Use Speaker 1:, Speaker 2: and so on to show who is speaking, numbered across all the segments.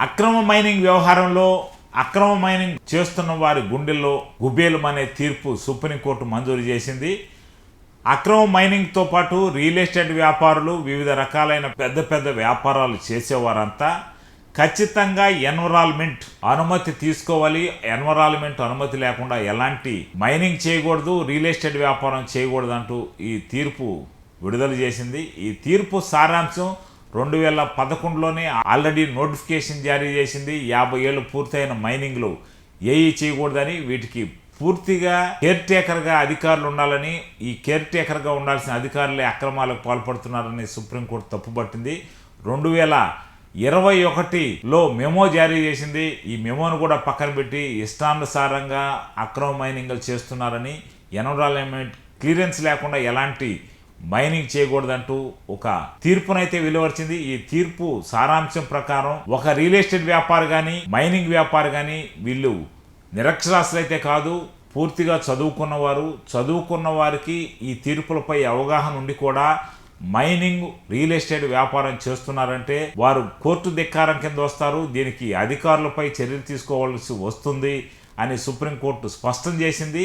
Speaker 1: అక్రమ మైనింగ్ వ్యవహారంలో అక్రమ మైనింగ్ చేస్తున్న వారి గుండెల్లో గుబేలమనే తీర్పు సుప్రీంకోర్టు మంజూరు చేసింది. అక్రమ మైనింగ్తో పాటు రియల్ ఎస్టేట్ వ్యాపారులు, వివిధ రకాలైన పెద్ద పెద్ద వ్యాపారాలు చేసేవారంతా ఖచ్చితంగా ఎన్విరాన్మెంట్ అనుమతి తీసుకోవాలి. ఎన్విరాన్మెంట్ అనుమతి లేకుండా ఎలాంటి మైనింగ్ చేయకూడదు, రియల్ ఎస్టేట్ వ్యాపారం చేయకూడదు అంటూ ఈ తీర్పు విడుదల చేసింది. ఈ తీర్పు సారాంశం 2011లోనే ఆల్రెడీ నోటిఫికేషన్ జారీ చేసింది. 50 ఏళ్ళు పూర్తయిన మైనింగ్లు ఏఈ చేయకూడదని, వీటికి పూర్తిగా కేర్ టేకర్గా అధికారులు ఉండాలని, ఈ కేర్ టేకర్గా ఉండాల్సిన అధికారులే అక్రమాలకు పాల్పడుతున్నారని సుప్రీంకోర్టు తప్పుపట్టింది. 2021లో మెమో జారీ చేసింది. ఈ మెమోను కూడా పక్కన పెట్టి ఇష్టానుసారంగా అక్రమ మైనింగ్లు చేస్తున్నారని, ఎన్విరాన్మెంట్ క్లియరెన్స్ లేకుండా ఎలాంటి మైనింగ్ చేయకూడదంటూ ఒక తీర్పునైతే వెలువరిచింది. ఈ తీర్పు సారాంశం ప్రకారం ఒక రియల్ ఎస్టేట్ వ్యాపారి కానీ, మైనింగ్ వ్యాపారి కానీ వీళ్ళు నిరక్షరాస్యులైతే కాదు, పూర్తిగా చదువుకున్న వారికి ఈ తీర్పులపై అవగాహన ఉండి కూడా మైనింగ్, రియల్ ఎస్టేట్ వ్యాపారం చేస్తున్నారంటే వారు కోర్టు ధిక్కారం కింద వస్తారు. దీనికి అధికారులపై చర్యలు తీసుకోవాల్సి వస్తుంది అని సుప్రీంకోర్టు స్పష్టం చేసింది.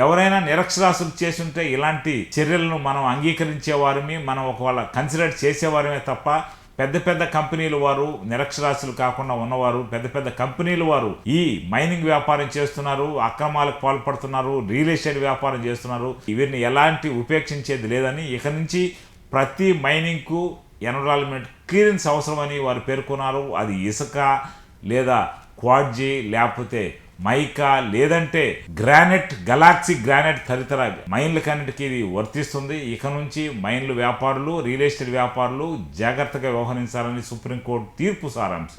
Speaker 1: ఎవరైనా నిరక్షరాస్యులు చేస్తుంటే ఇలాంటి చర్యలను మనం అంగీకరించేవారమే, మనం ఒకవేళ కన్సిడర్ చేసేవారమే తప్ప పెద్ద పెద్ద కంపెనీలు వారు నిరక్షరాస్యులు కాకుండా ఉన్నవారు, పెద్ద పెద్ద కంపెనీలు వారు ఈ మైనింగ్ వ్యాపారం చేస్తున్నారు, అక్రమాలకు పాల్పడుతున్నారు, రియల్ ఎస్టేట్ వ్యాపారం చేస్తున్నారు, వీరిని ఎలాంటి ఉపేక్షించేది లేదని, ఇక నుంచి ప్రతి మైనింగ్కు ఎన్విరాన్మెంట్ క్లియరెన్స్ అవసరమని వారు పేర్కొన్నారు. అది ఇసుక లేదా క్వాడ్జీ లేకపోతే మైకా లేదంటే గ్రానైట్, గెలాక్సీ గ్రానైట్ తదితర మైన్లకన్నిటికీ ఇది వర్తిస్తుంది. ఇక నుంచి మైన్లు వ్యాపారులు, రియల్ ఎస్టేట్ వ్యాపారులు జాగ్రత్తగా వ్యవహరించాలని సుప్రీంకోర్టు తీర్పు సారాంశం.